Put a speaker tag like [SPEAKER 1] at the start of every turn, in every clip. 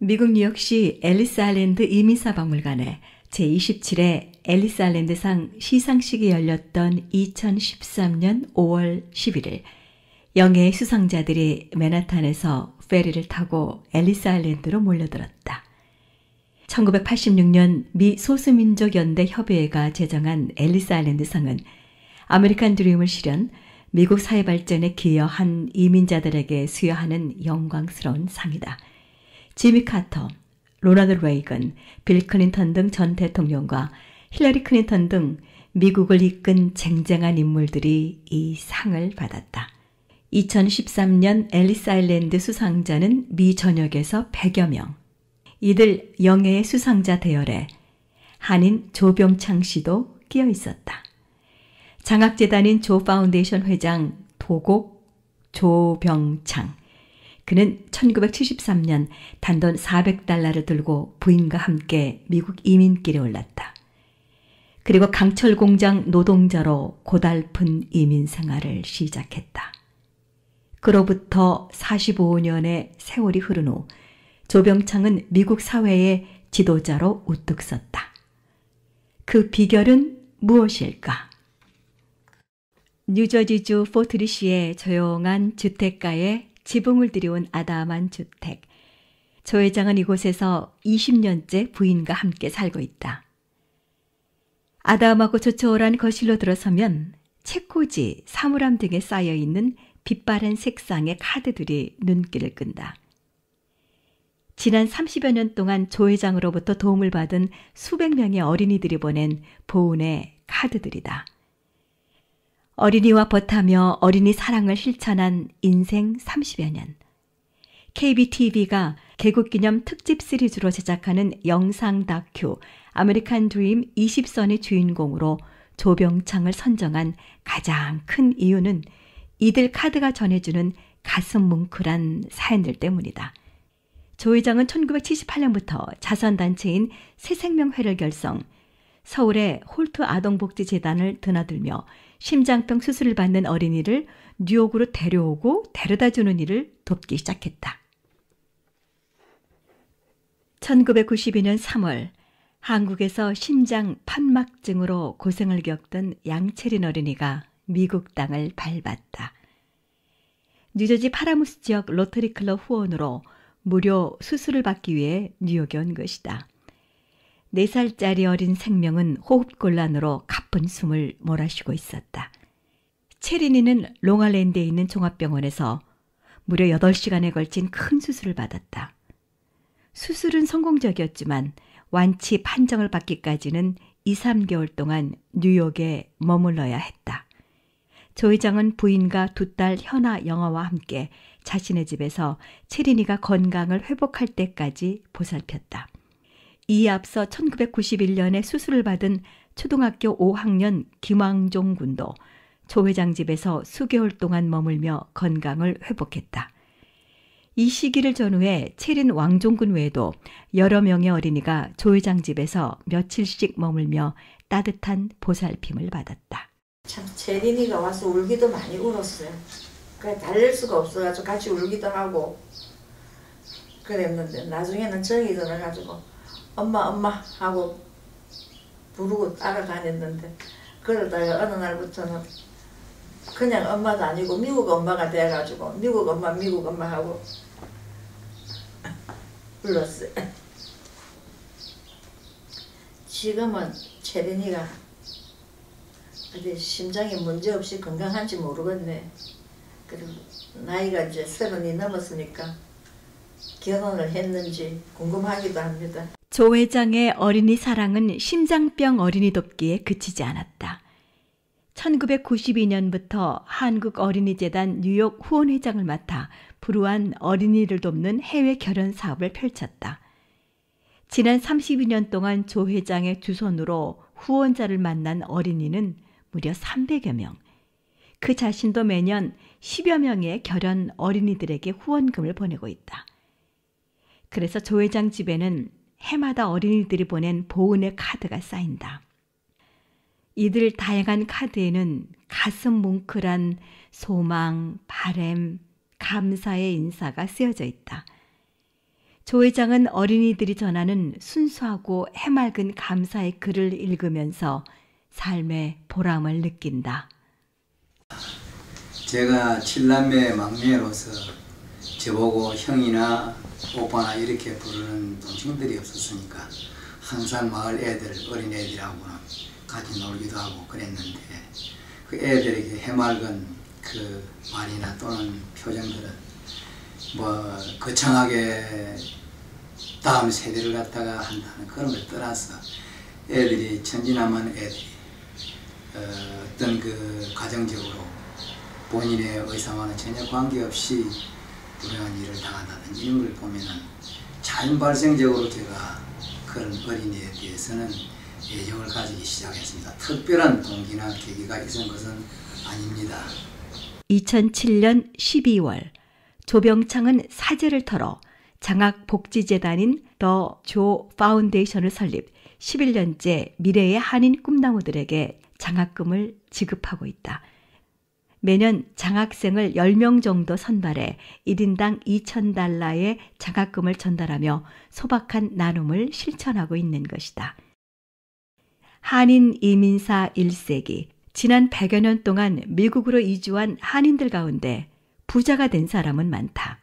[SPEAKER 1] 미국 뉴욕시 앨리스 아일랜드 이민사박물관에 제27회 앨리스 아일랜드상 시상식이 열렸던 2013년 5월 11일 영예의 수상자들이 맨하탄에서 페리를 타고 앨리스 아일랜드로 몰려들었다. 1986년 미 소수민족연대 협의회가 제정한 앨리스 아일랜드상은 아메리칸 드림을 실현, 미국 사회 발전에 기여한 이민자들에게 수여하는 영광스러운 상이다. 지미 카터, 로나ल्드 레이건, 빌 클린턴 등 전 대통령과 힐러리 클린턴 등 미국을 이끈 쟁쟁한 인물들이 이 상을 받았다. 2013년 앨리스 아일랜드 수상자는 미 전역에서 100여 명. 이들 영예의 수상자 대열에 한인 조병창 씨도 끼어 있었다. 장학재단인 조 파운데이션 회장 도곡 조병창. 그는 1973년 단돈 $400를 들고 부인과 함께 미국 이민길에 올랐다. 그리고 강철 공장 노동자로 고달픈 이민 생활을 시작했다. 그로부터 45년의 세월이 흐른 후 조병창은 미국 사회의 지도자로 우뚝 섰다. 그 비결은 무엇일까? 뉴저지주 포트리시의 조용한 주택가에 지붕을 들여온 아담한 주택. 조 회장은 이곳에서 20년째 부인과 함께 살고 있다. 아담하고 조촐한 거실로 들어서면 책꽂이, 사물함 등에 쌓여있는 빛바랜 색상의 카드들이 눈길을 끈다. 지난 30여 년 동안 조 회장으로부터 도움을 받은 수백 명의 어린이들이 보낸 보은의 카드들이다. 어린이와 벗하며 어린이 사랑을 실천한 인생 30여 년. KBTV가 개국기념 특집 시리즈로 제작하는 영상 다큐 아메리칸 드림 20선의 주인공으로 조병창을 선정한 가장 큰 이유는 이들 카드가 전해주는 가슴 뭉클한 사연들 때문이다. 조 회장은 1978년부터 자선단체인 새생명회를 결성, 서울의 홀트 아동복지재단을 드나들며 심장병 수술을 받는 어린이를 뉴욕으로 데려오고 데려다주는 일을 돕기 시작했다. 1992년 3월 한국에서 심장 판막증으로 고생을 겪던 양채린 어린이가 미국 땅을 밟았다. 뉴저지 파라무스 지역 로터리 클럽 후원으로 무료 수술을 받기 위해 뉴욕에 온 것이다. 4살짜리 어린 생명은 호흡곤란으로 가쁜 숨을 몰아쉬고 있었다. 체린이는 롱아일랜드에 있는 종합병원에서 무려 8시간에 걸친 큰 수술을 받았다. 수술은 성공적이었지만 완치 판정을 받기까지는 2, 3개월 동안 뉴욕에 머물러야 했다. 조 회장은 부인과 2딸 현아, 영아와 함께 자신의 집에서 체린이가 건강을 회복할 때까지 보살폈다. 이에 앞서 1991년에 수술을 받은 초등학교 5학년 김왕종 군도 조 회장 집에서 수개월 동안 머물며 건강을 회복했다. 이 시기를 전후해 체린 왕종군 외에도 여러 명의 어린이가 조 회장 집에서 며칠씩 머물며 따뜻한 보살핌을 받았다.
[SPEAKER 2] 참 체린이가 와서 울기도 많이 울었어요. 그래 달랠 수가 없어가지고 같이 울기도 하고 그랬는데 나중에는 정이 들어가지고 엄마 하고 부르고 따라다녔는데 그러다가 어느 날부터는 그냥 엄마도 아니고 미국 엄마가 돼가지고 미국 엄마 하고 불렀어요. 지금은 체린이가 어디 심장에 문제없이 건강한지 모르겠네. 그리고 나이가 이제 30이 넘었으니까 결혼을 했는지 궁금하기도 합니다.
[SPEAKER 1] 조 회장의 어린이 사랑은 심장병 어린이 돕기에 그치지 않았다. 1992년부터 한국어린이재단 뉴욕 후원회장을 맡아 불우한 어린이를 돕는 해외 결혼 사업을 펼쳤다. 지난 32년 동안 조 회장의 두 손으로 후원자를 만난 어린이는 무려 300여 명. 그 자신도 매년 10여 명의 결혼 어린이들에게 후원금을 보내고 있다. 그래서 조 회장 집에는 해마다 어린이들이 보낸 보은의 카드가 쌓인다. 이들 다양한 카드에는 가슴 뭉클한 소망, 바램, 감사의 인사가 쓰여져 있다. 조 회장은 어린이들이 전하는 순수하고 해맑은 감사의 글을 읽으면서 삶의 보람을 느낀다.
[SPEAKER 3] 제가 7남매 막내로서 저보고 형이나 오빠나 이렇게 부르는 동생들이 없었으니까 항상 마을 애들, 어린애들하고는 같이 놀기도 하고 그랬는데 그 애들에게 해맑은 그 말이나 또는 표정들은 뭐 거창하게 다음 세대를 갖다가 한다는 그런 걸 떠나서 애들이 천진난만 애들이 어떤 그 가정적으로 본인의 의사와는 전혀 관계없이 불행한 일을 당한다든지 이런 걸 보면은 자연 발생적으로 제가 그런 어린이에 대해서는 애정을 가지기 시작했습니다. 특별한 동기나 계기가 있은 것은 아닙니다.
[SPEAKER 1] 2007년 12월 조병창은 사재를 털어 장학복지재단인 더 조 파운데이션을 설립 11년째 미래의 한인 꿈나무들에게 장학금을 지급하고 있다. 매년 장학생을 10명 정도 선발해 1인당 $2,000의 장학금을 전달하며 소박한 나눔을 실천하고 있는 것이다. 한인 이민사 1세기, 지난 100여 년 동안 미국으로 이주한 한인들 가운데 부자가 된 사람은 많다.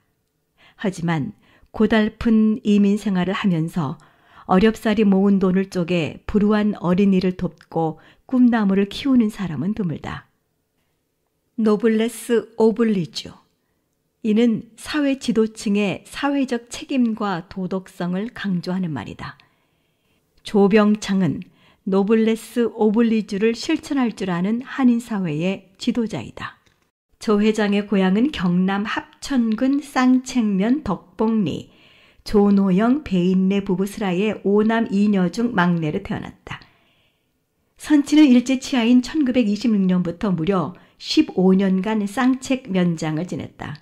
[SPEAKER 1] 하지만 고달픈 이민 생활을 하면서 어렵사리 모은 돈을 쪼개 불우한 어린이를 돕고 꿈나무를 키우는 사람은 드물다. 노블레스 오블리주. 이는 사회 지도층의 사회적 책임과 도덕성을 강조하는 말이다. 조병창은 노블레스 오블리주를 실천할 줄 아는 한인사회의 지도자이다. 조 회장의 고향은 경남 합천군 쌍책면 덕봉리, 조노영 배인래 부부 슬하의 5남 2녀 중 막내로 태어났다. 선친은 일제 치하인 1926년부터 무려 15년간 쌍책 면장을 지냈다.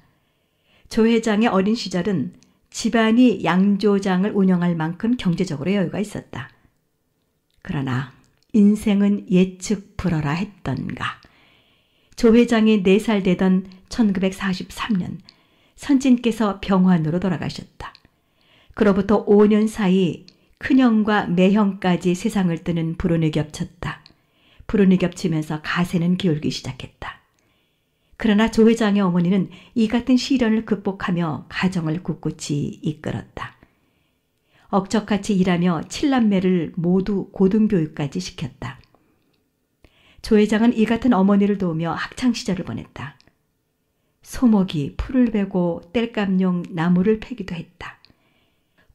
[SPEAKER 1] 조 회장의 어린 시절은 집안이 양조장을 운영할 만큼 경제적으로 여유가 있었다. 그러나 인생은 예측 불허라 했던가. 조 회장이 4살 되던 1943년 선친께서 병환으로 돌아가셨다. 그로부터 5년 사이 큰형과 매형까지 세상을 뜨는 불운이 겹쳤다. 불운이 겹치면서 가세는 기울기 시작했다. 그러나 조 회장의 어머니는 이 같은 시련을 극복하며 가정을 꿋꿋이 이끌었다. 억척같이 일하며 7남매를 모두 고등교육까지 시켰다. 조 회장은 이 같은 어머니를 도우며 학창시절을 보냈다. 소목이 풀을 베고 땔감용 나무를 패기도 했다.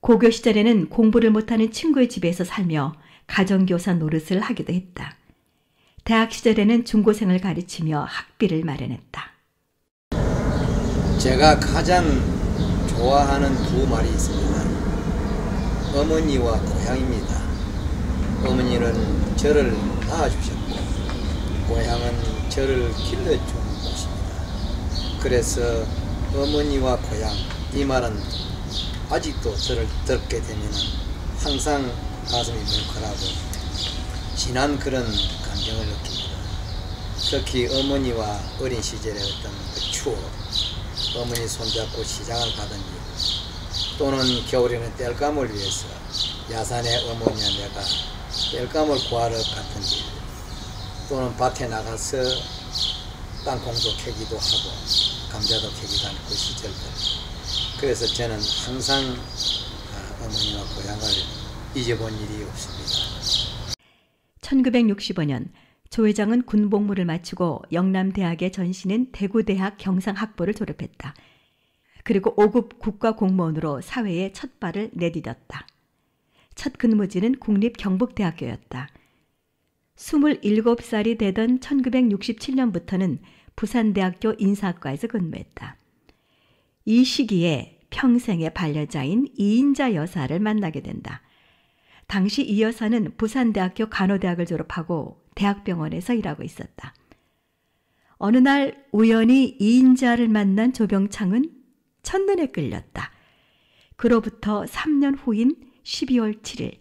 [SPEAKER 1] 고교 시절에는 공부를 못하는 친구의 집에서 살며 가정교사 노릇을 하기도 했다. 대학 시절에는 중고생을 가르치며 학비를 마련했다.
[SPEAKER 3] 제가 가장 좋아하는 두 말이 있습니다. 어머니와 고향입니다. 어머니는 저를 낳아주셨고 고향은 저를 길러준 곳입니다. 그래서 어머니와 고향 이 말은 아직도 저를 듣게 되면 항상 가슴이 뭉클하고 진한 그런 감정을 느낍니다. 특히 어머니와 어린 시절의 어떤 그 추억, 어머니 손잡고 시장을 가든지 또는 겨울에는 땔감을 위해서 야산에 어머니와 내가 땔감을 구하러 갔든지 또는 밭에 나가서 땅콩도 캐기도 하고 감자도 캐기도 하는 그 시절들. 그래서 저는 항상 어머니와 고향을 잊어본 일이 없습니다.
[SPEAKER 1] 1965년 조 회장은 군복무를 마치고 영남대학에 전신인 대구대학 경상학부를 졸업했다. 그리고 5급 국가공무원으로 사회에 첫 발을 내디뎠다. 첫 근무지는 국립경북대학교였다. 27살이 되던 1967년부터는 부산대학교 인사학과에서 근무했다. 이 시기에 평생의 반려자인 이인자 여사를 만나게 된다. 당시 이 여사는 부산대학교 간호대학을 졸업하고 대학병원에서 일하고 있었다. 어느 날 우연히 이인자를 만난 조병창은 첫눈에 끌렸다. 그로부터 3년 후인 12월 7일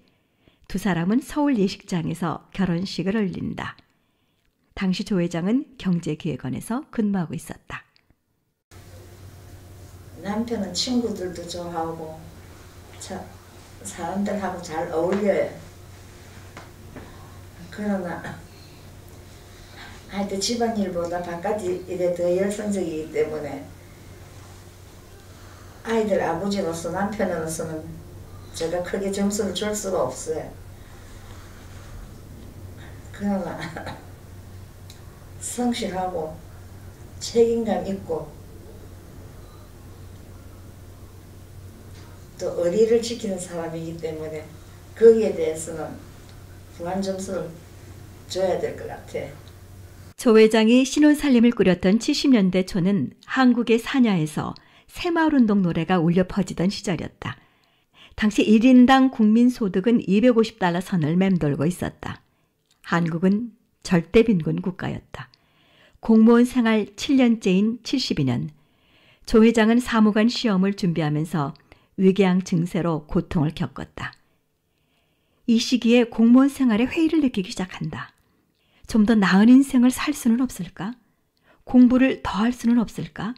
[SPEAKER 1] 두 사람은 서울 예식장에서 결혼식을 올린다. 당시 조 회장은 경제기획원에서 근무하고 있었다.
[SPEAKER 2] 남편은 친구들도 좋아하고 참 사람들하고 잘 어울려요. 그러나 하여튼 집안일보다 바깥 일에 더 열성적이기 때문에 아이들 아버지로서 남편으로서는 제가 크게 점수를 줄 수가 없어요. 그러나 성실하고 책임감 있고 또 의리를 지키는 사람이기 때문에 거기에 대해서는 무한 점수를 줘야 될 것 같아요.
[SPEAKER 1] 조 회장이 신혼살림을 꾸렸던 70년대 초는 한국의 사냐에서 새마을운동 노래가 울려 퍼지던 시절이었다. 당시 1인당 국민소득은 $250 선을 맴돌고 있었다. 한국은 절대 빈곤 국가였다. 공무원 생활 7년째인 72년, 조 회장은 사무관 시험을 준비하면서 위궤양 증세로 고통을 겪었다. 이 시기에 공무원 생활에 회의를 느끼기 시작한다. 좀 더 나은 인생을 살 수는 없을까? 공부를 더 할 수는 없을까?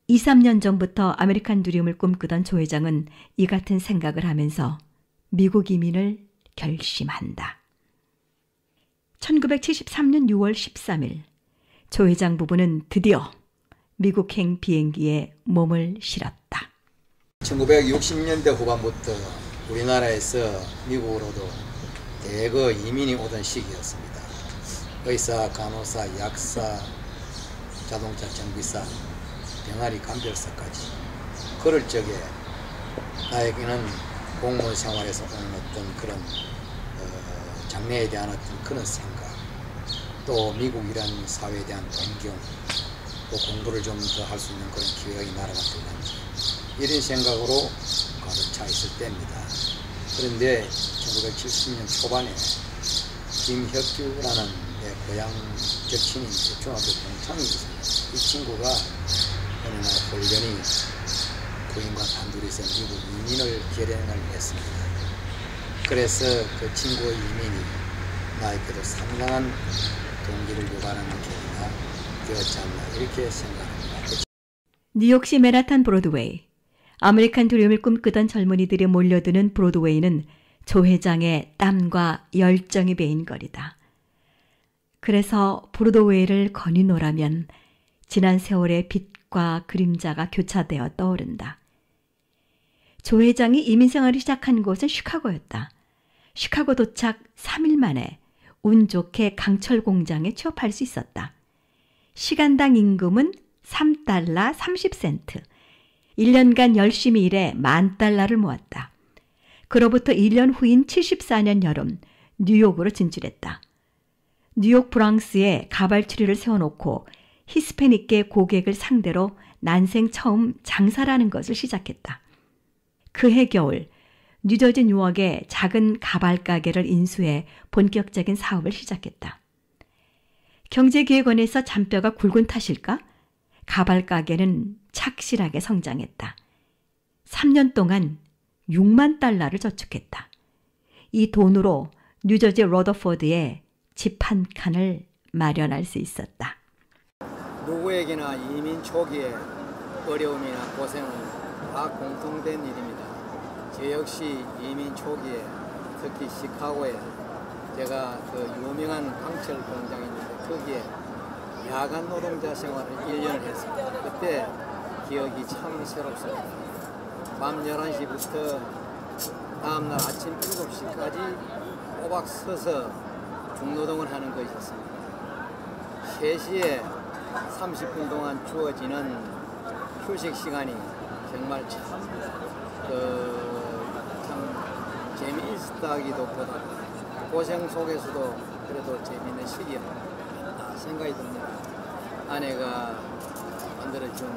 [SPEAKER 1] 2, 3년 전부터 아메리칸 드림을 꿈꾸던 조 회장은 이 같은 생각을 하면서 미국 이민을 결심한다. 1973년 6월 13일, 조 회장 부부는 드디어 미국행 비행기에 몸을 실었다.
[SPEAKER 3] 1960년대 후반부터 우리나라에서 미국으로도 대거 이민이 오던 시기였습니다. 의사, 간호사, 약사, 자동차 정비사, 병아리 간별사까지. 그럴 적에 나에게는 공무원 생활에서 오는 어떤 그런 장래에 대한 어떤 그런 생각, 또 미국이라는 사회에 대한 동경, 또 공부를 좀 더 할 수 있는 그런 기회가 이 나라가 되는지 이런 생각으로 가득 차 있을 때입니다. 그런데 1970년 초반에 김혁규라는 내 고향 절친인 중학교 동창이 있어요. 이 친구가 어느 날 홀연히 부인과 단둘이서 미국 이민을 결행을 했습니다. 그래서 그 친구의 이민이 나에게도 상당한 동기를 유발하는 계기가 되었지 않나 이렇게 생각합니다.
[SPEAKER 1] 뉴욕시 맨하탄 브로드웨이. 아메리칸 드림을 꿈꾸던 젊은이들이 몰려드는 브로드웨이는 조 회장의 땀과 열정이 배인 거리다. 그래서 브로드웨이를 거니노라면 지난 세월의 빛과 그림자가 교차되어 떠오른다. 조 회장이 이민생활을 시작한 곳은 시카고였다. 시카고 도착 3일 만에 운 좋게 강철 공장에 취업할 수 있었다. 시간당 임금은 $3 30센트. 1년간 열심히 일해 $10,000를 모았다. 그로부터 1년 후인 74년 여름 뉴욕으로 진출했다. 뉴욕 브랑스에 가발추리를 세워놓고 히스패닉계 고객을 상대로 난생 처음 장사라는 것을 시작했다. 그해 겨울 뉴저지 뉴욕에 작은 가발 가게를 인수해 본격적인 사업을 시작했다. 경제기획원에서 잔뼈가 굵은 탓일까? 가발 가게는 착실하게 성장했다. 3년 동안 $60,000를 저축했다. 이 돈으로 뉴저지 러더포드에 집 한 칸을 마련할 수 있었다.
[SPEAKER 3] 누구에게나 이민 초기에 어려움이나 고생은 다 공통된 일입니다. 저 역시 이민 초기에 특히 시카고에 제가 그 유명한 강철 공장이 있는데 거기에 야간 노동자 생활을 1년을 했습니다. 그때 기억이 참 새롭습니다. 밤 11시부터 다음날 아침 7시까지 꼬박 서서 중노동을 하는 것이었습니다. 3시에 30분 동안 주어지는 휴식 시간이 정말 참 재미있다기도 보다 고생 속에서도 그래도 재미있는 시기였다 생각이 듭니다. 아내가 만들어준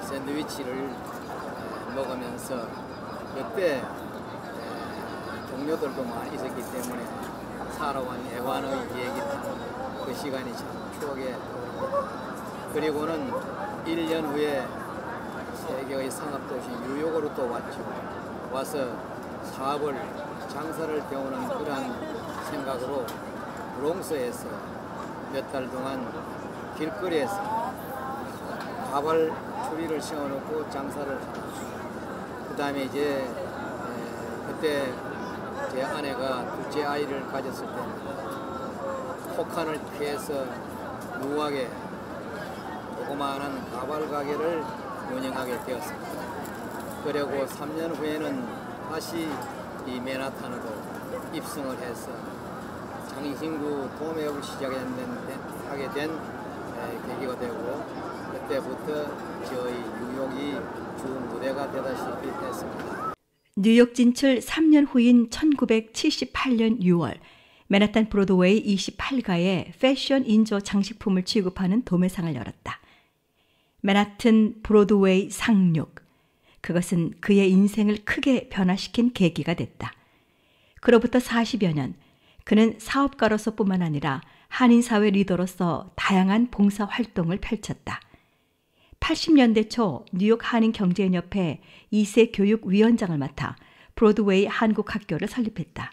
[SPEAKER 3] 샌드위치를 먹으면서 그때 동료들도 많이 있었기 때문에 살아온 애완의 얘기를 그 시간이 참 추억에 떠오릅니다. 그리고는 1년 후에 세계의 상업도시 뉴욕으로 또 왔죠. 와서 사업을 장사를 배우는 그러한 생각으로 브롱스에서 몇 달 동안 길거리에서 가발 추리를 세워놓고 장사를 그다음에 이제 그때 제 아내가 둘째 아이를 가졌을 때입니다. 폭한을 피해서 무하게 조그마한 가발 가게를 운영하게 되었습니다. 그리고 3년 후에는 다시 이 맨하탄으로 입성을 해서 장신구 도매업을 하게 된 계기가 되고 그때부터 저희 뉴욕이 주 무대가 되다시피 했습니다.
[SPEAKER 1] 뉴욕 진출 3년 후인 1978년 6월 맨하탄 브로드웨이 28가에 패션 인조 장식품을 취급하는 도매상을 열었다. 맨하탄 브로드웨이 상륙. 그것은 그의 인생을 크게 변화시킨 계기가 됐다. 그로부터 40여 년, 그는 사업가로서뿐만 아니라 한인사회 리더로서 다양한 봉사활동을 펼쳤다. 80년대 초 뉴욕 한인경제연협회 2세 교육위원장을 맡아 브로드웨이 한국학교를 설립했다.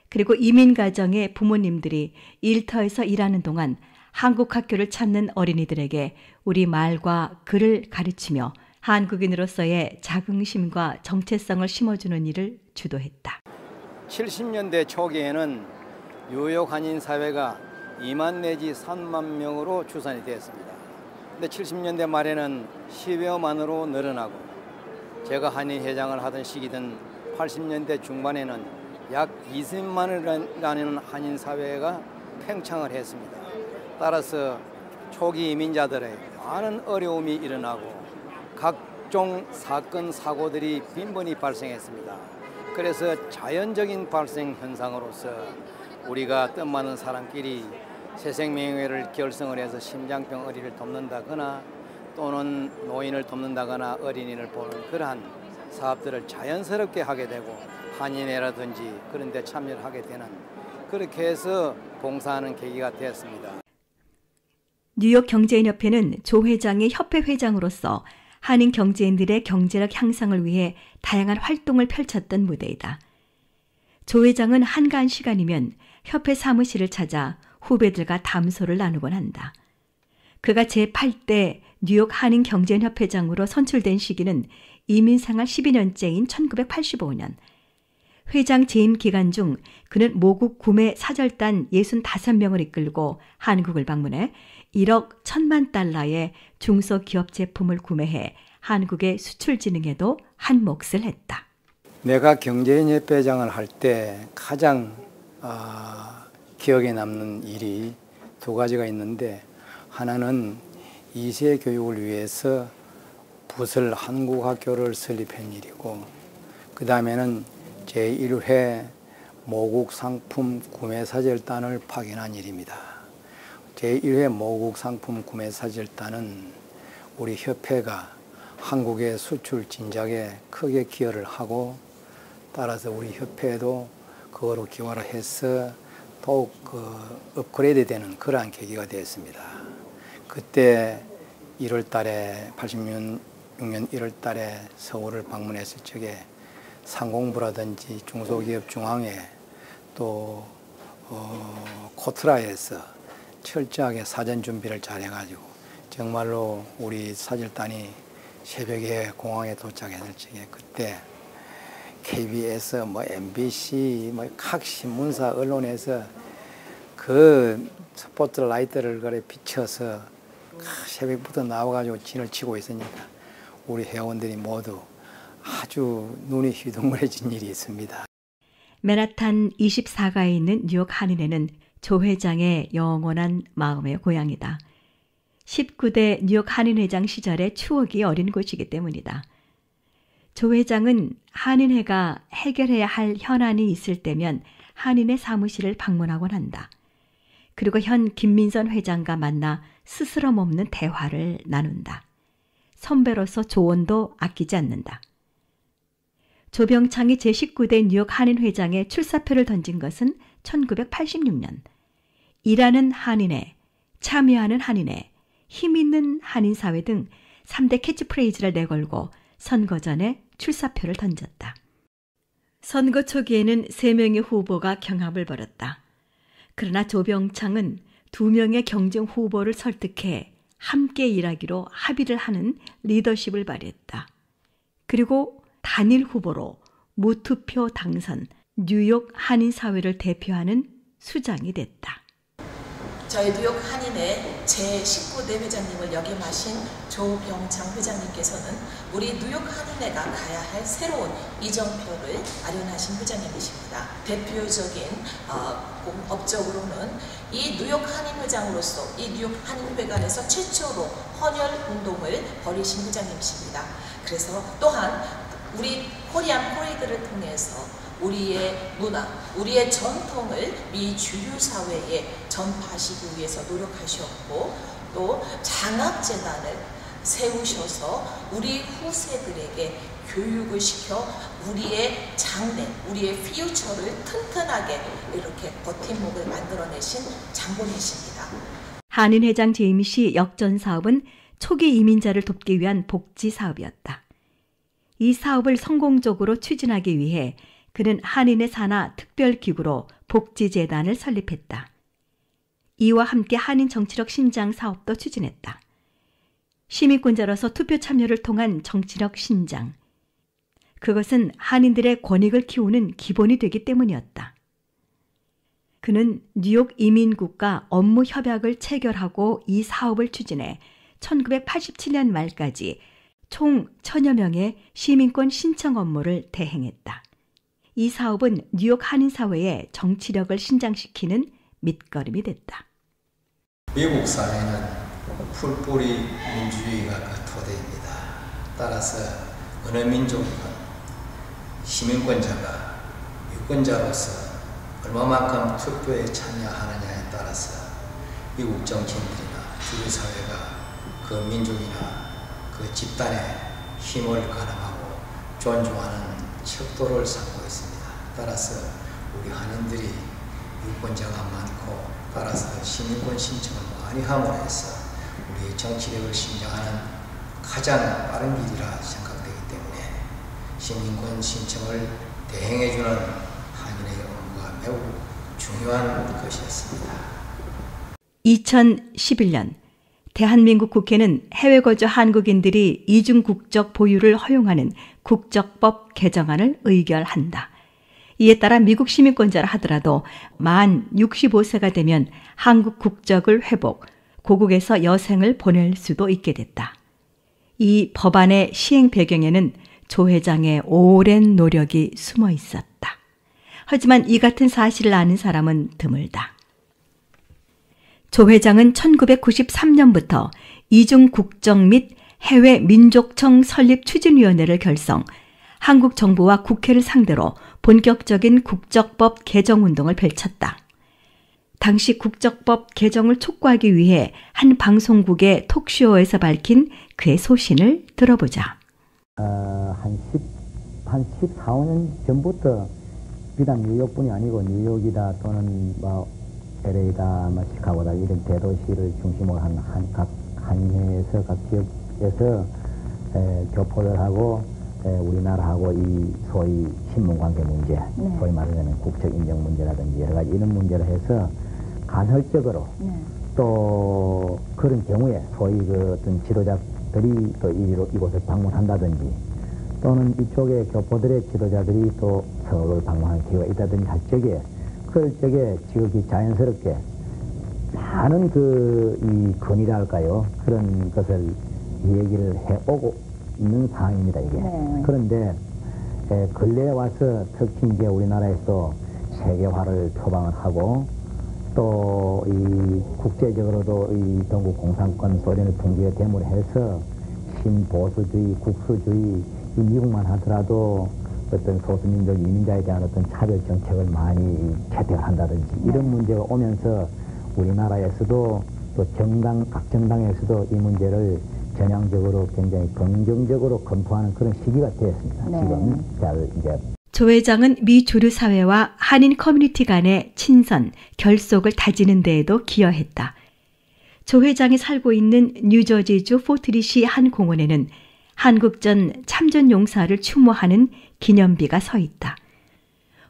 [SPEAKER 1] 그리고 이민가정의 부모님들이 일터에서 일하는 동안 한국학교를 찾는 어린이들에게 우리말과 글을 가르치며 한국인으로서의 자긍심과 정체성을 심어주는 일을 주도했다.
[SPEAKER 3] 70년대 초기에는 뉴욕 한인사회가 2만 내지 3만 명으로 추산이 되었습니다. 근데 70년대 말에는 10여만으로 늘어나고 제가 한인회장을 하던 시기든 80년대 중반에는 약 20만이라는 한인사회가 팽창을 했습니다. 따라서 초기 이민자들의 많은 어려움이 일어나고 각종 사건, 사고들이 빈번히 발생했습니다. 그래서 자연적인 발생 현상으로서 우리가 뜻맞는 사람끼리 새생명회를 결성을 해서 심장병 어린이를 돕는다거나 또는 노인을 돕는다거나 어린이를 보는 그러한 사업들을 자연스럽게 하게 되고 한인회라든지 그런 데 참여를 하게 되는 그렇게 해서 봉사하는 계기가 되었습니다.
[SPEAKER 1] 뉴욕 경제인협회는 조 회장의 협회 회장으로서 한인 경제인들의 경제력 향상을 위해 다양한 활동을 펼쳤던 무대이다. 조 회장은 한가한 시간이면 협회 사무실을 찾아 후배들과 담소를 나누곤 한다. 그가 제8대 뉴욕 한인 경제인협회장으로 선출된 시기는 이민생활 12년째인 1985년. 회장 재임 기간 중 그는 모국 구매 사절단 65명을 이끌고 한국을 방문해 1억 1,000만 달러의 중소기업 제품을 구매해 한국의 수출 진흥에도 한 몫을 했다.
[SPEAKER 3] 내가 경제인협회장을 할 때 가장 기억에 남는 일이 두 가지가 있는데 하나는 2세 교육을 위해서 부설 한국학교를 설립한 일이고 그 다음에는 제1회 모국 상품 구매 사절단을 파견한 일입니다. 제1회 모국 상품 구매 사절단은 우리 협회가 한국의 수출 진작에 크게 기여를 하고 따라서 우리 협회도 그거로 기여를 해서 더욱 업그레이드 되는 그러한 계기가 되었습니다. 그때 1월 달에 86년 1월 달에 서울을 방문했을 적에 상공부라든지 중소기업 중앙회 또 코트라에서 철저하게 사전 준비를 잘 해가지고 정말로 우리 사절단이 새벽에 공항에 도착했을 적에 그때 KBS, MBC, 각 신문사 언론에서 그 스포트라이트를 그래 비춰서 새벽부터 나와가지고 진을 치고 있으니까 우리 회원들이 모두 아주 눈이 휘둥그레진 일이 있습니다.
[SPEAKER 1] 맨하탄 24가에 있는 뉴욕 한인회는 조 회장의 영원한 마음의 고향이다. 19대 뉴욕 한인회장 시절의 추억이 어린 곳이기 때문이다. 조 회장은 한인회가 해결해야 할 현안이 있을 때면 한인회 사무실을 방문하곤 한다. 그리고 현 김민선 회장과 만나 스스럼 없는 대화를 나눈다. 선배로서 조언도 아끼지 않는다. 조병창이 제19대 뉴욕 한인회장에 출사표를 던진 것은 1986년. 일하는 한인회, 참여하는 한인회, 힘있는 한인사회 등 3대 캐치프레이즈를 내걸고 선거 전에 출사표를 던졌다. 선거 초기에는 3명의 후보가 경합을 벌였다. 그러나 조병창은 2명의 경쟁 후보를 설득해 함께 일하기로 합의를 하는 리더십을 발휘했다. 그리고 단일 후보로 무투표 당선, 뉴욕 한인사회를 대표하는 수장이 됐다.
[SPEAKER 4] 저희 뉴욕 한인회 제19대 회장님을 역임하신 조병창 회장님께서는 우리 뉴욕 한인회가 가야 할 새로운 이정표를 마련하신 회장님이십니다. 대표적인 업적으로는 이 뉴욕 한인회장으로서 이 뉴욕 한인회관에서 최초로 헌혈 운동을 벌이신 회장님이십니다. 그래서 또한 우리 코리안 퍼레이드를 통해서 우리의 문화, 우리의 전통을 미 주류 사회에 전파하시기 위해서 노력하셨고 또 장학재단을 세우셔서 우리 후세들에게 교육을 시켜 우리의 장래, 우리의 퓨처를 튼튼하게 이렇게 버팀목을 만들어내신 장본이십니다.
[SPEAKER 1] 한인회장 제임 씨 역전 사업은 초기 이민자를 돕기 위한 복지 사업이었다. 이 사업을 성공적으로 추진하기 위해 그는 한인회 산하 특별기구로 복지재단을 설립했다. 이와 함께 한인 정치력 신장 사업도 추진했다. 시민권자로서 투표 참여를 통한 정치력 신장. 그것은 한인들의 권익을 키우는 기본이 되기 때문이었다. 그는 뉴욕 이민국과 업무 협약을 체결하고 이 사업을 추진해 1987년 말까지 총 1000여 명의 시민권 신청 업무를 대행했다. 이 사업은 뉴욕 한인사회의 정치력을 신장시키는 밑거름이 됐다.
[SPEAKER 3] 미국 사회는 풀뿌리 민주주의가 그 토대입니다. 따라서 어느 민족이건 시민권자가 유권자로서 얼마만큼 투표에 참여하느냐에 따라서 미국 정치인들이나 주류사회가 그 민족이나 그 집단의 힘을 가늠하고 존중하는 척도를 삼고 있습니다. 따라서 우리 한인들이 유권자가 많고 따라서 시민권 신청을 많이 함으로 해서 우리 정치력을 신장하는 가장 빠른 길이라 생각되기 때문에 시민권 신청을 대행해주는 한인의 업무가 매우 중요한 것이었습니다.
[SPEAKER 1] 2011년 대한민국 국회는 해외 거주 한국인들이 이중 국적 보유를 허용하는 국적법 개정안을 의결한다. 이에 따라 미국 시민권자라 하더라도 만 65세가 되면 한국 국적을 회복, 고국에서 여생을 보낼 수도 있게 됐다. 이 법안의 시행 배경에는 조 회장의 오랜 노력이 숨어 있었다. 하지만 이 같은 사실을 아는 사람은 드물다. 조 회장은 1993년부터 이중 국적 및 해외 민족청 설립 추진위원회를 결성, 한국 정부와 국회를 상대로 본격적인 국적법 개정 운동을 펼쳤다. 당시 국적법 개정을 촉구하기 위해 한 방송국의 톡쇼에서 밝힌 그의 소신을 들어보자.
[SPEAKER 5] 한 14, 15년 전부터 비단 뉴욕뿐이 아니고 뉴욕이다 또는 LA다, 시카고다 이런 대도시를 중심으로 한 각 한인회에서 각 지역에서 교포를 하고 우리나라하고 이 소위 신문관계 문제, 소위 말하자면 국적 인정 문제라든지 여러 가지 이런 문제를 해서 간헐적으로 또 그런 경우에 소위 그 어떤 지도자들이 또 이곳을 방문한다든지 또는 이쪽에 교포들의 지도자들이 또 서울을 방문하는 기회가 있다든지 할 적에 그럴 적에 지극히 자연스럽게 많은 이 건의라 할까요? 그런 것을 얘기를 해오고 있는 상황입니다, 이게. 그런데 근래에 와서 특히 이제 우리나라에서 세계화를 표방을 하고 또 이 국제적으로도 이 동국 공산권 소련의 붕괴에 대모를 해서 신보수주의, 국수주의, 이 미국만 하더라도 어떤 소수민족 이민자에 대한 어떤 차별 정책을 많이 채택을 한다든지 이런 문제가 오면서 우리나라에서도 또 각 정당에서도 이 문제를 전향적으로 굉장히 긍정적으로 검토하는 그런 시기가 되었습니다. 지금
[SPEAKER 1] 조 회장은 미 주류 사회와 한인 커뮤니티 간의 친선, 결속을 다지는 데에도 기여했다. 조 회장이 살고 있는 뉴저지주 포트리시 한 공원에는 한국전 참전 용사를 추모하는 기념비가 서 있다.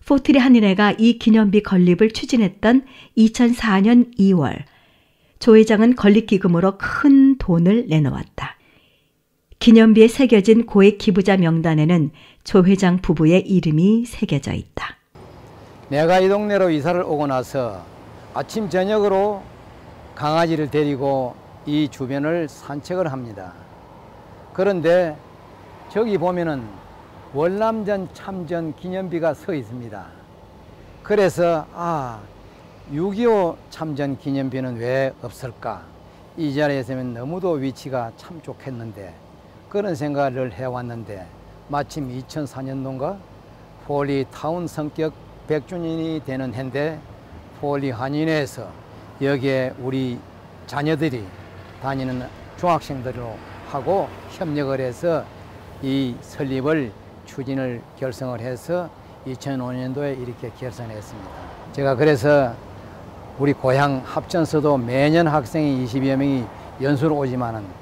[SPEAKER 1] 포트리 한인회가 이 기념비 건립을 추진했던 2004년 2월, 조 회장은 건립 기금으로 큰 돈을 내놓았다. 기념비에 새겨진 고액 기부자 명단에는 조 회장 부부의 이름이 새겨져 있다.
[SPEAKER 3] 내가 이 동네로 이사를 오고 나서 아침 저녁으로 강아지를 데리고 이 주변을 산책을 합니다. 그런데 저기 보면은 월남전 참전 기념비가 서 있습니다. 그래서 6.25 참전 기념비는 왜 없을까? 이 자리에 있으면 너무도 위치가 참 좋겠는데 그런 생각을 해왔는데 마침 2004년도인가 포리 타운 성격 100주년이 되는 해인데 포리 한인회에서 여기에 우리 자녀들이 다니는 중학생들로 하고 협력을 해서 이 설립을 추진을 결성을 해서 2005년도에 이렇게 결성했습니다. 제가 그래서 우리 고향 합천서도 매년 학생이 20여 명이 연수를 오지만은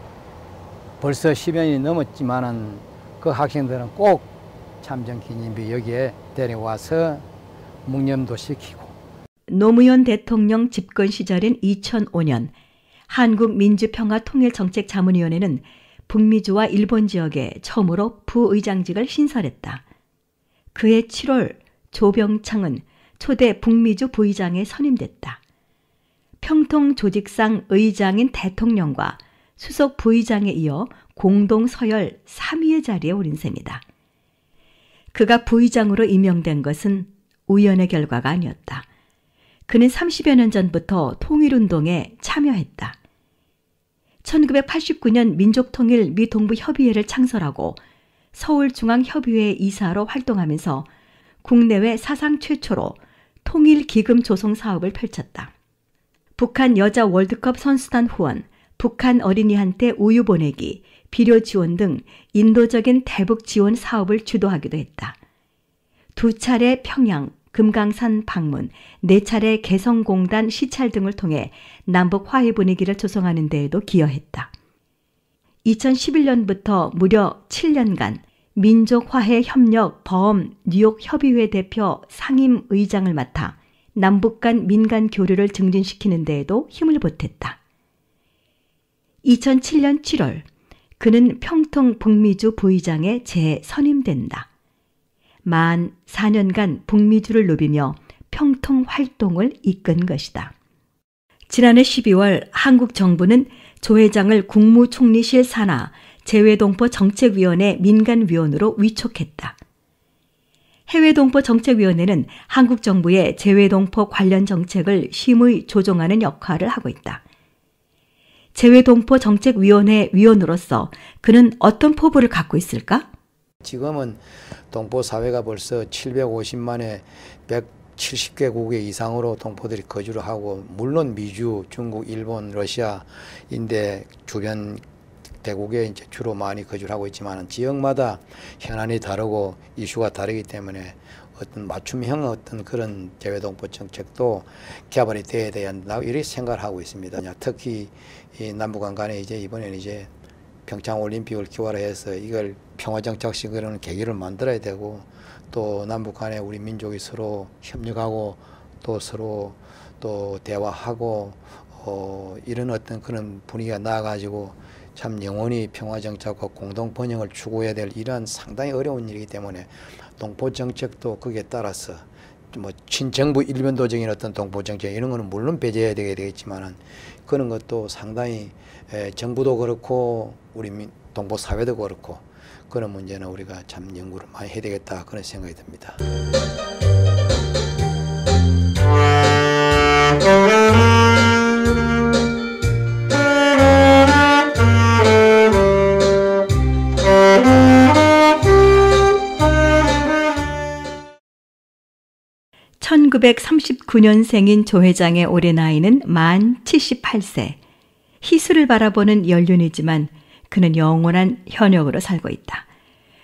[SPEAKER 3] 벌써 10여 년이 넘었지만은 그 학생들은 꼭 참전 기념비 여기에 데려와서 묵념도 시키고.
[SPEAKER 1] 노무현 대통령 집권 시절인 2005년 한국민주평화통일정책자문위원회는 북미주와 일본 지역에 처음으로 부의장직을 신설했다. 그해 7월 조병창은 초대 북미주 부의장에 선임됐다. 평통 조직상 의장인 대통령과 수석 부의장에 이어 공동 서열 3위의 자리에 오른 셈이다. 그가 부의장으로 임명된 것은 우연의 결과가 아니었다. 그는 30여 년 전부터 통일운동에 참여했다. 1989년 민족통일 미동부협의회를 창설하고 서울중앙협의회 이사로 활동하면서 국내외 사상 최초로 통일기금 조성 사업을 펼쳤다. 북한 여자 월드컵 선수단 후원, 북한 어린이한테 우유 보내기, 비료 지원 등 인도적인 대북 지원 사업을 주도하기도 했다. 2차례 평양, 금강산 방문, 4차례 개성공단 시찰 등을 통해 남북 화해 분위기를 조성하는 데에도 기여했다. 2011년부터 무려 7년간 민족화해협력 범 뉴욕 협의회 대표 상임 의장을 맡아 남북 간 민간 교류를 증진시키는 데에도 힘을 보탰다. 2007년 7월 그는 평통 북미주 부의장에 재선임된다. 만 4년간 북미주를 누비며 평통 활동을 이끈 것이다. 지난해 12월 한국 정부는 조 회장을 국무총리실 산하 재외동포 정책위원회 민간위원으로 위촉했다. 해외동포 정책위원회는 한국 정부의 재외동포 관련 정책을 심의 조정하는 역할을 하고 있다. 재외동포 정책위원회 위원으로서 그는 어떤 포부를 갖고 있을까?
[SPEAKER 3] 지금은 동포 사회가 벌써 750만에 170개국의 이상으로 동포들이 거주를 하고, 물론 미주, 중국, 일본, 러시아인데 주변 대국에 이제 주로 많이 거주를 하고 있지만 지역마다 현안이 다르고 이슈가 다르기 때문에 어떤 맞춤형 어떤 그런 재외동포 정책도 개발이 돼야 된다고 이렇게 생각을 하고 있습니다. 특히 이 남북한 간에 이제 이번에는 이제 평창 올림픽을 기화로 해서 이걸 평화정착식 그런 계기를 만들어야 되고, 또 남북 간에 우리 민족이 서로 협력하고 또 서로 또 대화하고 이런 어떤 그런 분위기가 나아가지고 참 영원히 평화정착과 공동번영을 추구해야 될 이러한 상당히 어려운 일이기 때문에 동포정책도 거기에 따라서 뭐 친정부 일변도적인 어떤 동포정책 이런 거는 물론 배제해야 되겠지만은 그런 것도 상당히 정부도 그렇고 우리 동포 사회도 그렇고 그런 문제는 우리가 참 연구를 많이 해야 되겠다 그런 생각이 듭니다.
[SPEAKER 1] 1939년생인 조 회장의 올해 나이는 만 78세. 희수를 바라보는 연륜이지만 그는 영원한 현역으로 살고 있다.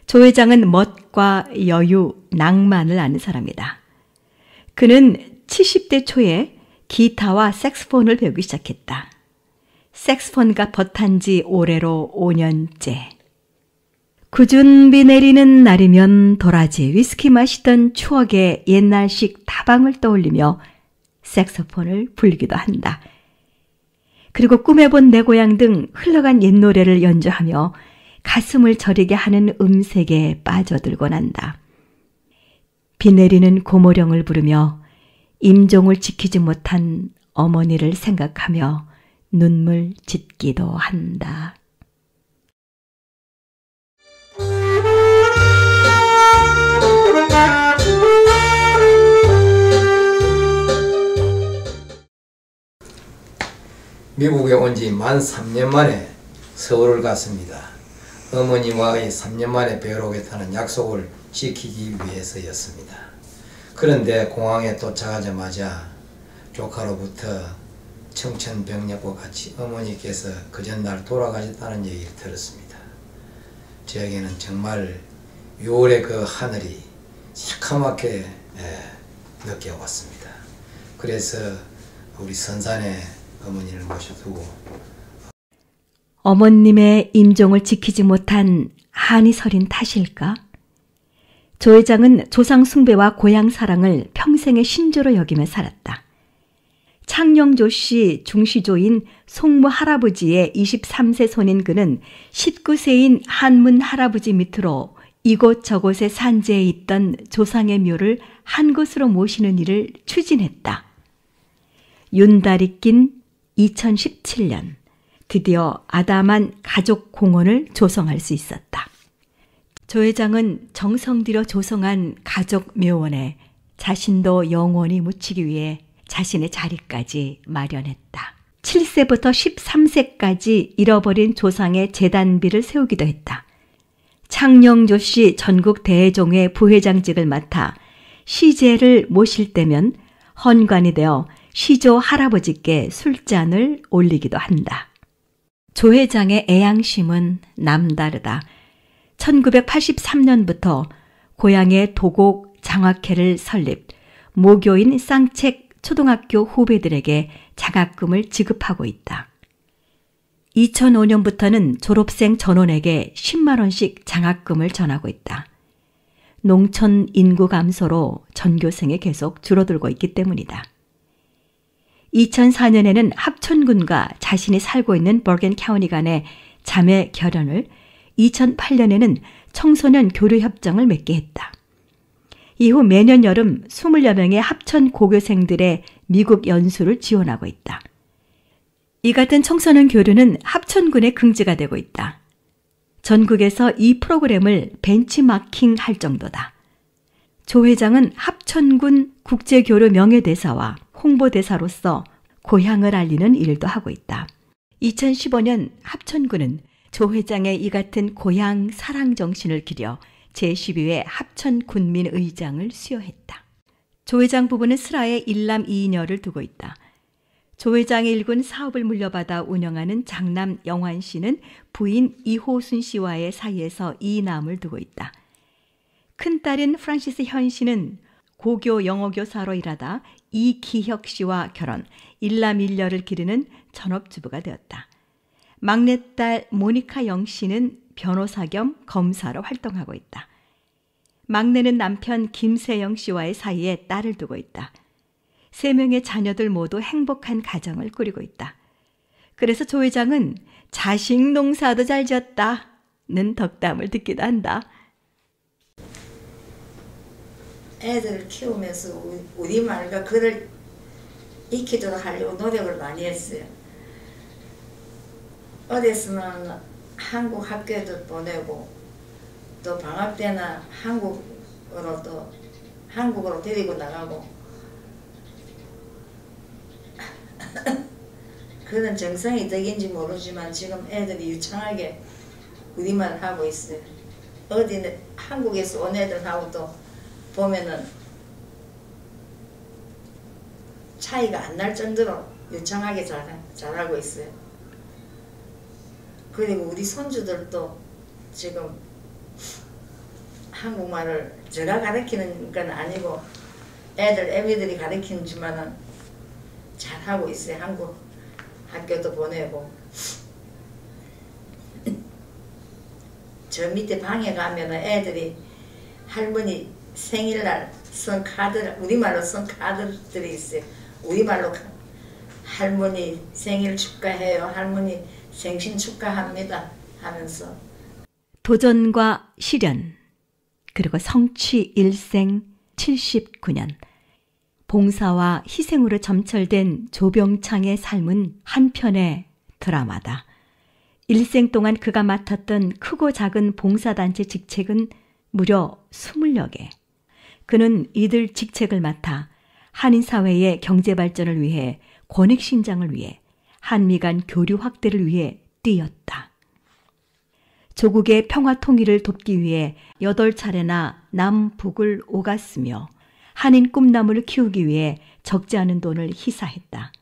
[SPEAKER 1] 조 회장은 멋과 여유, 낭만을 아는 사람이다. 그는 70대 초에 기타와 색스폰을 배우기 시작했다. 색스폰과 버탄 지 올해로 5년째. 굳은 비 내리는 날이면 도라지 위스키 마시던 추억의 옛날식 다방을 떠올리며 색소폰을 불기도 한다. 그리고 꿈에본 내 고향 등 흘러간 옛 노래를 연주하며 가슴을 저리게 하는 음색에 빠져들곤 한다. 비 내리는 고모령을 부르며 임종을 지키지 못한 어머니를 생각하며 눈물 짓기도 한다.
[SPEAKER 3] 미국에 온 지 만 3년 만에 서울을 갔습니다. 어머니와의 3년 만에 뵈러 오겠다는 약속을 지키기 위해서였습니다. 그런데 공항에 도착하자마자 조카로부터 청천벽력과 같이 어머니께서 그 전날 돌아가셨다는 얘기를 들었습니다. 저에게는 정말 6월의 그 하늘이 새카맣게 느껴왔습니다. 그래서 우리 선산에 어머니를 모셔두고
[SPEAKER 1] 어머님의 임종을 지키지 못한 한이 서린 탓일까? 조 회장은 조상 숭배와 고향 사랑을 평생의 신조로 여기며 살았다. 창녕조 씨 중시조인 송무 할아버지의 23세 손인 그는 19세인 한문 할아버지 밑으로 이곳저곳에 산재해 있던 조상의 묘를 한 곳으로 모시는 일을 추진했다. 윤달이 낀 2017년 드디어 아담한 가족 공원을 조성할 수 있었다. 조 회장은 정성 들여 조성한 가족 묘원에 자신도 영원히 묻히기 위해 자신의 자리까지 마련했다. 7세부터 13세까지 잃어버린 조상의 재단비를 세우기도 했다. 창녕조 씨 전국 대종회 부회장직을 맡아 시제를 모실 때면 헌관이 되어 시조 할아버지께 술잔을 올리기도 한다. 조 회장의 애양심은 남다르다. 1983년부터 고향의 도곡 장학회를 설립, 모교인 쌍책 초등학교 후배들에게 장학금을 지급하고 있다. 2005년부터는 졸업생 전원에게 10만 원씩 장학금을 전하고 있다. 농촌 인구 감소로 전교생이 계속 줄어들고 있기 때문이다. 2004년에는 합천군과 자신이 살고 있는 버겐 카운티 간의 자매 결연을, 2008년에는 청소년 교류 협정을 맺게 했다. 이후 매년 여름 20여 명의 합천 고교생들의 미국 연수를 지원하고 있다. 이 같은 청소년 교류는 합천군의 긍지가 되고 있다. 전국에서 이 프로그램을 벤치마킹 할 정도다. 조 회장은 합천군 국제교류 명예대사와 홍보대사로서 고향을 알리는 일도 하고 있다. 2015년 합천군은 조 회장의 이 같은 고향 사랑 정신을 기려 제12회 합천군민의장을 수여했다. 조 회장 부부는 슬하에 일남 2녀를 두고 있다. 조 회장의 일군 사업을 물려받아 운영하는 장남 영환 씨는 부인 이호순 씨와의 사이에서 2남을 두고 있다. 큰딸인 프란시스 현 씨는 고교 영어교사로 일하다 이기혁 씨와 결혼, 일남 1녀를 기르는 전업주부가 되었다. 막내딸 모니카 영 씨는 변호사 겸 검사로 활동하고 있다. 막내는 남편 김세영 씨와의 사이에 딸을 두고 있다. 3명의 자녀들 모두 행복한 가정을 꾸리고 있다. 그래서 조 회장은 자식 농사도 잘 지었다는 덕담을 듣기도 한다.
[SPEAKER 2] 애들을 키우면서 우리말과 글을 익히도록 하려고 노력을 많이 했어요. 어디서는 한국 학교에도 보내고 또 방학 때나 한국으로 데리고 나가고 그는 정성이 덕인지 모르지만 지금 애들이 유창하게 우리말을 하고 있어요. 어디는 한국에서 온 애들하고도 보면은 차이가 안 날 정도로 유창하게 잘하고 있어요. 그리고 우리 손주들도 지금 한국말을 제가 가르치는 건 아니고 애미들이 가르치지만은 잘하고 있어요. 한국 학교도 보내고. 저 밑에 방에 가면은 애들이 할머니 생일날 쓴 카드, 우리말로 쓴 카드들이 있어요. 우리말로 할머니 생일 축하해요. 할머니 생신 축하합니다 하면서.
[SPEAKER 1] 도전과 시련, 그리고 성취 일생 79년, 봉사와 희생으로 점철된 조병창의 삶은 한편의 드라마다. 일생 동안 그가 맡았던 크고 작은 봉사단체 직책은 무려 20여 개. 그는 이들 직책을 맡아 한인사회의 경제발전을 위해, 권익신장을 위해, 한미 간 교류 확대를 위해 뛰었다. 조국의 평화 통일을 돕기 위해 8차례나 남북을 오갔으며 한인 꿈나무를 키우기 위해 적지 않은 돈을 희사했다.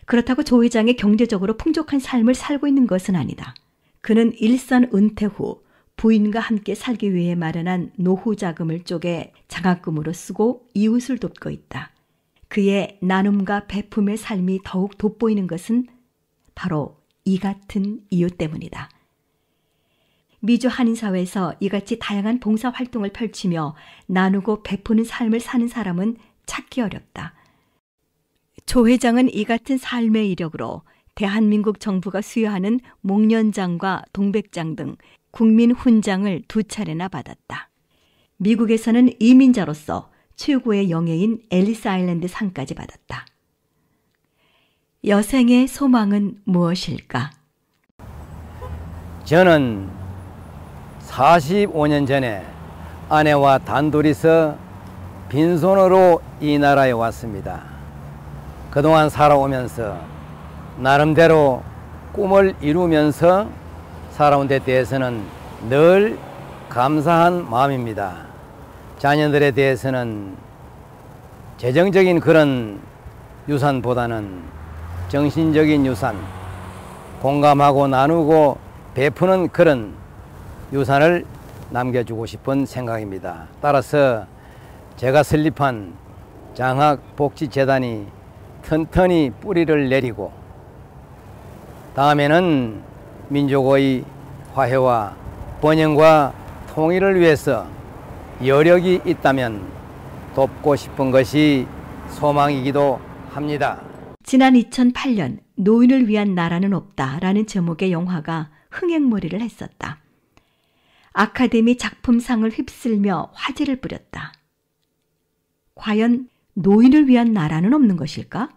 [SPEAKER 1] 그렇다고 조 회장이 경제적으로 풍족한 삶을 살고 있는 것은 아니다. 그는 일선 은퇴 후 부인과 함께 살기 위해 마련한 노후 자금을 쪼개 장학금으로 쓰고 이웃을 돕고 있다. 그의 나눔과 베품의 삶이 더욱 돋보이는 것은 바로 이 같은 이유 때문이다. 미주 한인사회에서 이같이 다양한 봉사활동을 펼치며 나누고 베푸는 삶을 사는 사람은 찾기 어렵다. 조 회장은 이 같은 삶의 이력으로 대한민국 정부가 수여하는 목련장과 동백장 등 국민훈장을 2차례나 받았다. 미국에서는 이민자로서 최고의 영예인 앨리스 아일랜드 상까지 받았다. 여생의 소망은 무엇일까?
[SPEAKER 5] 저는 45년 전에 아내와 단둘이서 빈손으로 이 나라에 왔습니다. 그동안 살아오면서 나름대로 꿈을 이루면서 살아온 데 대해서는 늘 감사한 마음입니다. 자녀들에 대해서는 재정적인 그런 유산보다는 정신적인 유산, 공감하고 나누고 베푸는 그런 유산을 남겨주고 싶은 생각입니다. 따라서 제가 설립한 장학복지재단이 튼튼히 뿌리를 내리고 다음에는 민족의 화해와 번영과 통일을 위해서 여력이 있다면 돕고 싶은 것이 소망이기도 합니다.
[SPEAKER 1] 지난 2008년 노인을 위한 나라는 없다라는 제목의 영화가 흥행몰이를 했었다. 아카데미 작품상을 휩쓸며 화제를 뿌렸다. 과연 노인을 위한 나라는 없는 것일까?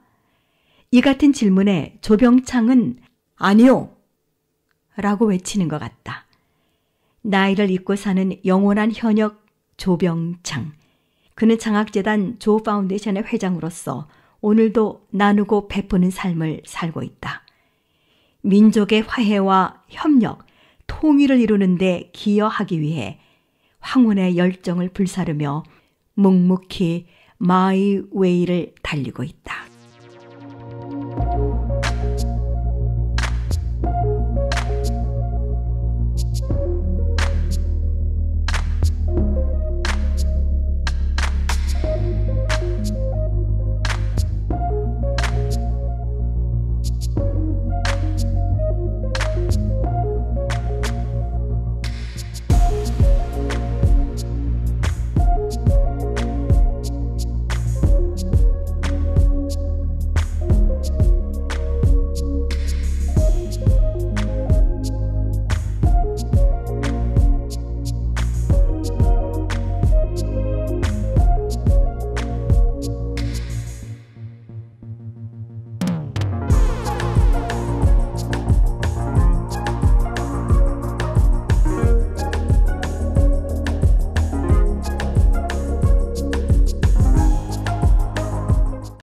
[SPEAKER 1] 이 같은 질문에 조병창은 아니요! 라고 외치는 것 같다. 나이를 잊고 사는 영원한 현역 조병창. 그는 장학재단 조 파운데이션의 회장으로서 오늘도 나누고 베푸는 삶을 살고 있다. 민족의 화해와 협력, 통일을 이루는 데 기여하기 위해 황혼의 열정을 불사르며 묵묵히 마이 웨이를 달리고 있다.